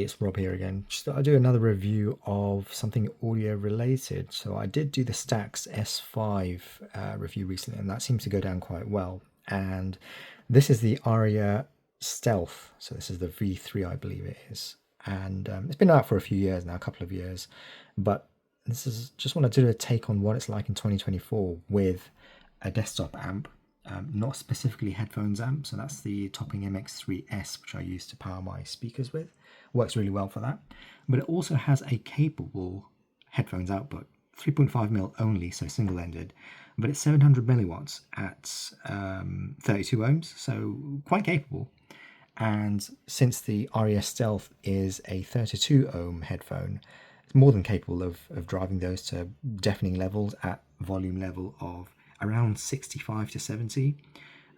it's Rob here again. Just thought I'd do another review of something audio related. So I did do the Stax S5 review recently, and that seems to go down quite well. And this is the Arya Stealth. So this is the V3, I believe it is. And it's been out for a few years now, a couple of years. But this is just wanted to do a take on what it's like in 2024 with a desktop amp. Not specifically headphones amp, so that's the Topping MX3S, which I use to power my speakers with. Works really well for that. But it also has a capable headphones output, 3.5mm only, so single-ended, but it's 700 milliwatts at 32 ohms, so quite capable. And since the Arya Stealth is a 32 ohm headphone, it's more than capable of driving those to deafening levels at volume level of around 65 to 70.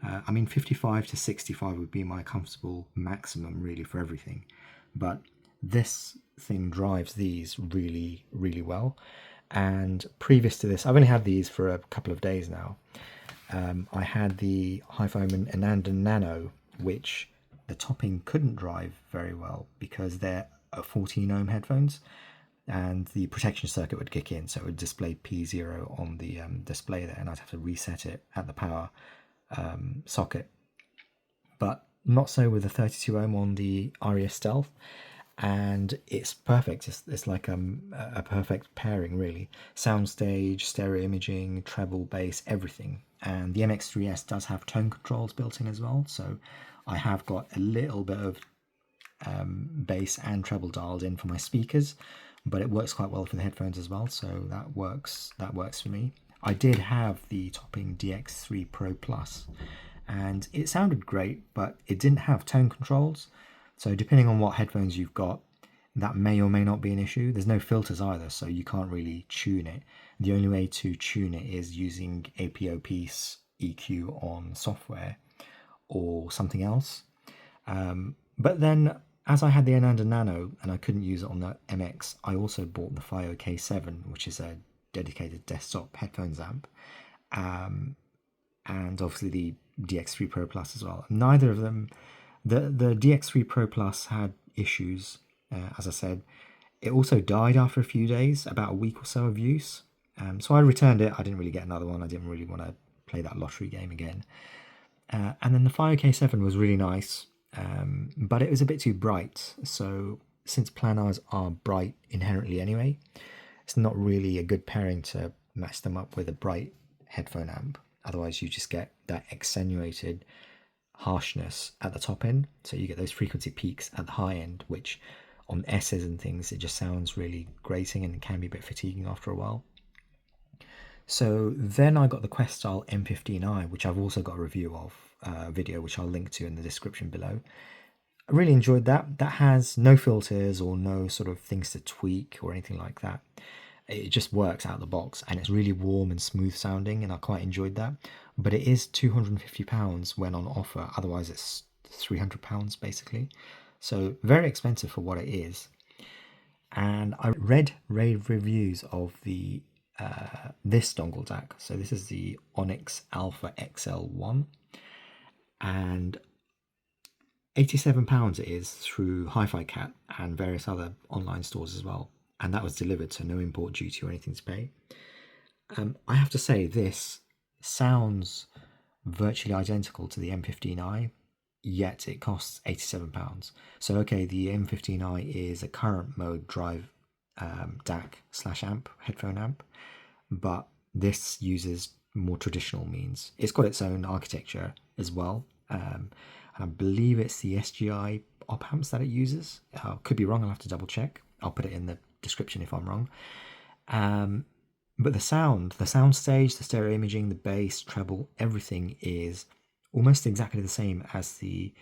I mean, 55 to 65 would be my comfortable maximum really for everything. But this thing drives these really, really well. And previous to this, I've only had these for a couple of days now. I had the HiFiMAN Arya Nano, which the Topping couldn't drive very well because they're 14 ohm headphones. And the protection circuit would kick in, so it would display P0 on the display there, and I'd have to reset it at the power socket. But not so with the 32 ohm on the Arya Stealth, and it's perfect. It's like a perfect pairing, really. Soundstage, stereo imaging, treble, bass, everything. And the MX3S does have tone controls built in as well, so I have got a little bit of bass and treble dialed in for my speakers, but it works quite well for the headphones as well, so that works for me. I did have the Topping DX3 Pro Plus, and it sounded great, but it didn't have tone controls, so depending on what headphones you've got, that may or may not be an issue. There's no filters either, so you can't really tune it. The only way to tune it is using APO piece EQ on software or something else. But then, as I had the Ananda Nano and I couldn't use it on the MX, I also bought the FiO K7, which is a dedicated desktop headphones amp, and obviously the DX3 Pro Plus as well. Neither of them, the DX3 Pro Plus had issues, as I said. It also died after a few days, about a week or so of use. So I returned it. I didn't really get another one. I didn't really want to play that lottery game again. And then the FiO K7 was really nice. But it was a bit too bright, so since planars are bright inherently anyway, it's not really a good pairing to match them up with a bright headphone amp. Otherwise you just get that accentuated harshness at the top end, so you get those frequency peaks at the high end, which on S's and things it just sounds really grating and can be a bit fatiguing after a while. So then I got the Questyle M15i, which I've also got a review of, video which I'll link to in the description below. I really enjoyed that. That has no filters or no sort of things to tweak or anything like that. It just works out of the box, and it's really warm and smooth sounding, and I quite enjoyed that. But it is £250 when on offer, otherwise it's £300 basically. So very expensive for what it is. And I read rave reviews of the this dongle DAC. So this is the Onix Alpha XL1, and £87 it is through HiFiCat and various other online stores as well, and that was delivered, so no import duty or anything to pay. I have to say, this sounds virtually identical to the M15i, yet it costs £87. So okay, the M15i is a current mode drive DAC / amp, headphone amp, but this uses more traditional means. It's got its own architecture as well, and I believe it's the SGI op amps that it uses. Could be wrong, I'll have to double check. I'll put it in the description if I'm wrong. But the soundstage, the stereo imaging, the bass, treble, everything is almost exactly the same as the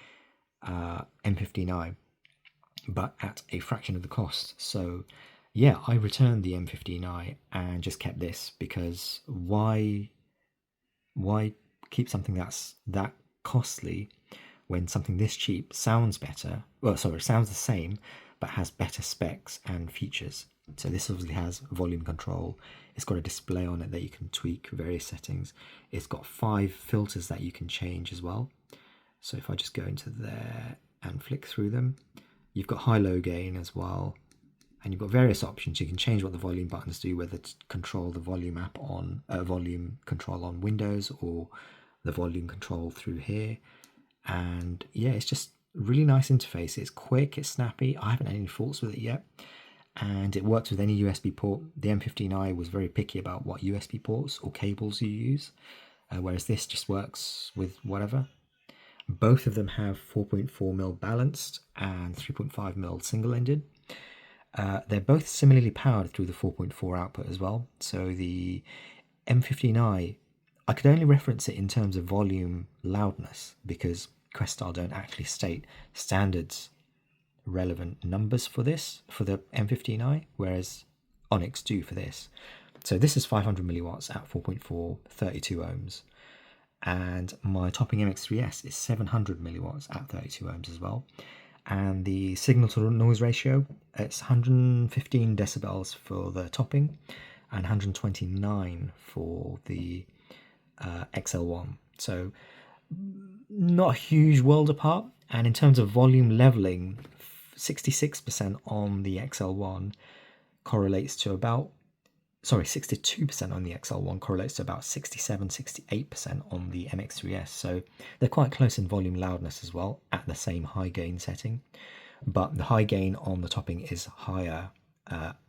M15i, but at a fraction of the cost. So yeah, I returned the M15i and just kept this, because why keep something that's that costly when something this cheap sounds better? Well, sorry, sounds the same, but has better specs and features. So this obviously has volume control. It's got a display on it that you can tweak various settings. It's got 5 filters that you can change as well. So if I just go into there and flick through them, You've got high-low gain as well, and you've got various options. You can change what the volume buttons do, whether to control the volume app on volume control on Windows or the volume control through here. And yeah, it's just a really nice interface. It's quick, it's snappy. I haven't had any faults with it yet, and it works with any USB port. The M15i was very picky about what USB ports or cables you use, whereas this just works with whatever. Both of them have 4.4mm balanced and 3.5mm single-ended. They're both similarly powered through the 4.4 output as well. So the M15i, I could only reference it in terms of volume loudness because Questar don't actually state standards relevant numbers for this, for the M15i, whereas Onix do for this. So this is 500 milliwatts at 4.4, 32 ohms. And my Topping MX3S is 700 milliwatts at 32 ohms as well. And the signal to noise ratio, it's 115 decibels for the Topping and 129 for the XL1. So not a huge world apart. And in terms of volume leveling, 66% on the XL1 correlates to about 62% on the XL1 correlates to about 67-68% on the MX3S. So they're quite close in volume loudness as well at the same high gain setting. But the high gain on the Topping is higher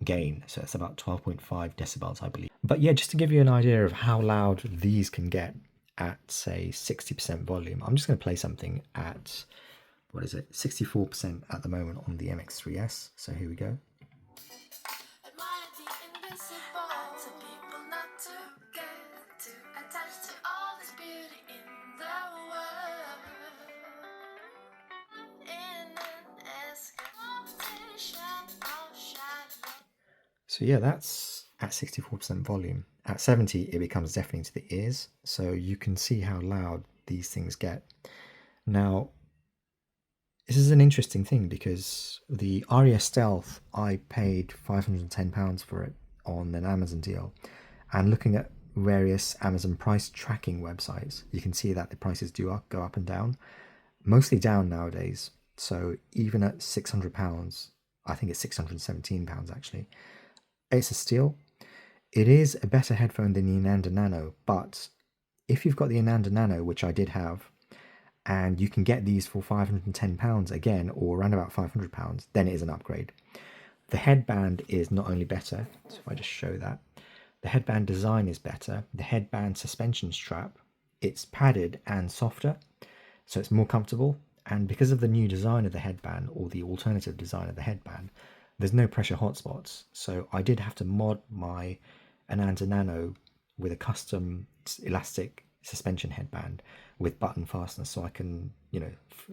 gain, so it's about 12.5 decibels, I believe. But yeah, just to give you an idea of how loud these can get at, say, 60% volume, I'm just going to play something at, 64% at the moment on the MX3S. So here we go. So yeah, that's at 64% volume. At 70, it becomes deafening to the ears. So you can see how loud these things get. Now, this is an interesting thing because the Arya Stealth, I paid £510 for it on an Amazon deal. And looking at various Amazon price tracking websites, you can see that the prices do go up and down. Mostly down nowadays. So even at £600, I think it's £617 actually, it's a steal. It is a better headphone than the Ananda Nano, but if you've got the Ananda Nano, which I did have, and you can get these for £510 again, or around about £500, then it is an upgrade. The headband is not only better, so if I just show that, the headband design is better. The headband suspension strap, it's padded and softer, so it's more comfortable. And because of the new design of the headband, or the alternative design of the headband, there's no pressure hotspots. So I did have to mod my Ananda Nano with a custom elastic suspension headband with button fasteners, so I can,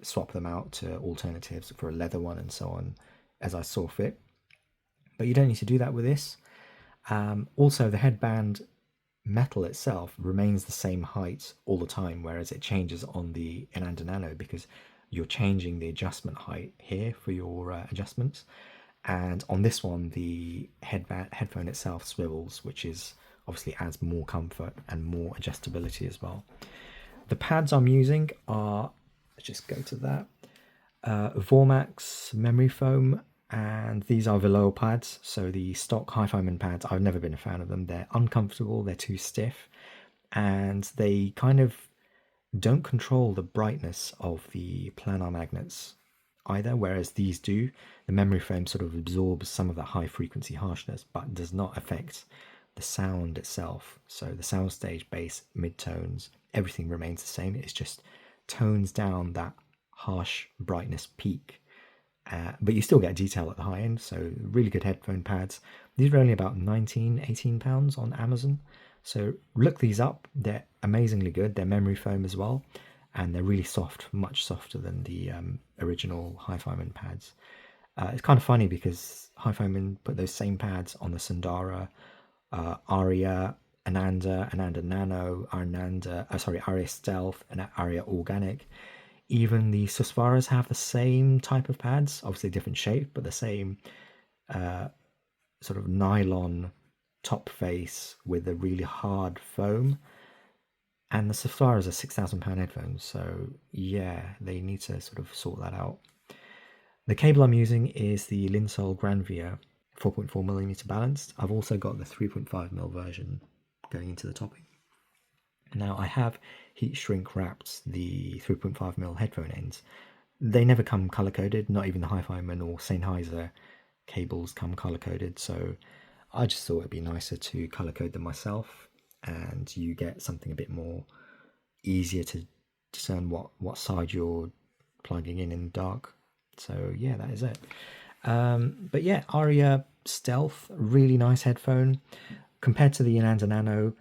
swap them out to alternatives for a leather one and so on as I saw fit. But you don't need to do that with this. Also, the headband metal itself remains the same height all the time, whereas it changes on the Ananda Nano because you're changing the adjustment height here for your adjustments. And on this one, the headphone itself swivels, which is obviously adds more comfort and more adjustability as well. The pads I'm using are, let's just go to that, Voarmaks memory foam, and these are velour pads. So the stock HiFiMAN pads, I've never been a fan of them. They're uncomfortable, they're too stiff, and they kind of don't control the brightness of the planar magnets either, whereas these do. The memory foam sort of absorbs some of the high frequency harshness, but does not affect the sound itself. So the soundstage, bass, midtones, everything remains the same. It's just tones down that harsh brightness peak. But you still get detail at the high end, so really good headphone pads. These are only about £18 on Amazon. So look these up. They're amazingly good. They're memory foam as well. And they're really soft, much softer than the original HiFiMAN pads. It's kind of funny because HiFiMAN put those same pads on the Sundara, Arya, Ananda Nano, Arya Stealth, and Arya Organic. Even the Susvaras have the same type of pads, obviously different shape, but the same sort of nylon top face with a really hard foam. And the Susvaras are £6,000 headphones, so yeah, they need to sort of sort that out. The cable I'm using is the Linsol Granvia 4.4mm balanced. I've also got the 3.5mm version going into the topping. Now I have heat shrink wrapped the 3.5mm headphone ends. They never come color coded, not even the HiFiMAN or Sennheiser cables come color coded, so I just thought it'd be nicer to color code them myself, and you get something a bit more easier to discern what side you're plugging in the dark. So yeah, that is it. But yeah, Arya Stealth, really nice headphone. Compared to the Ananda Nano,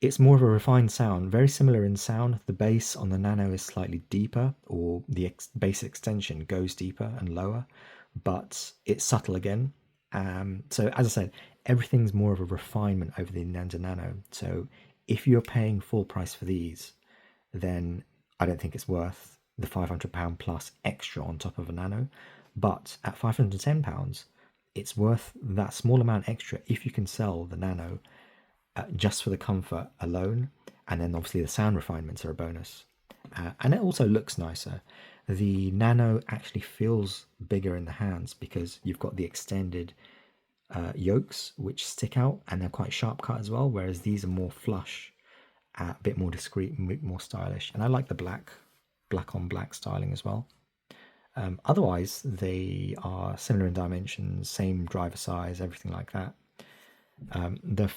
it's more of a refined sound, very similar in sound. The bass on the Nano is slightly deeper, or the bass extension goes deeper and lower, but it's subtle again. So as I said, everything's more of a refinement over the Ananda Nano. So if you're paying full price for these, then I don't think it's worth the £500 plus extra on top of a Nano. But at £510, it's worth that small amount extra if you can sell the Nano just for the comfort alone. And then obviously the sound refinements are a bonus. And it also looks nicer. The Nano actually feels bigger in the hands because you've got the extended yokes which stick out, and they're quite sharp cut as well, whereas these are more flush, a bit more discreet, a bit more stylish. And I like the black on black styling as well. Otherwise, they are similar in dimensions, same driver size, everything like that. The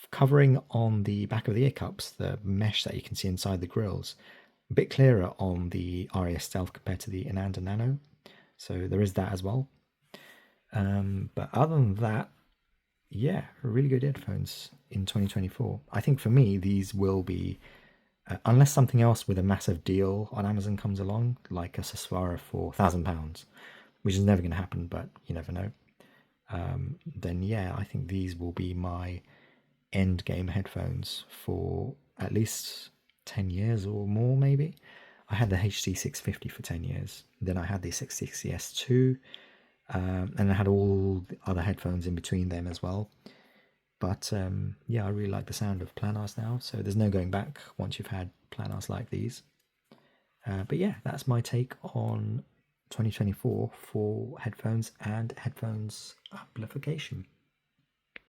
covering on the back of the ear cups, the mesh that you can see inside the grills, a bit clearer on the Arya Stealth compared to the Ananda Nano. So there is that as well. But other than that, yeah, really good headphones in 2024. I think for me, these will be, unless something else with a massive deal on Amazon comes along, like a Saswara for £1,000, which is never going to happen, but you never know. Then yeah, I think these will be my end game headphones for at least 10 years or more, maybe. I had the HC650 for 10 years. Then I had the 660S2. And I had all the other headphones in between them as well. But yeah, I really like the sound of planars now. So there's no going back once you've had planars like these. But yeah, that's my take on 2024 for headphones and headphones amplification.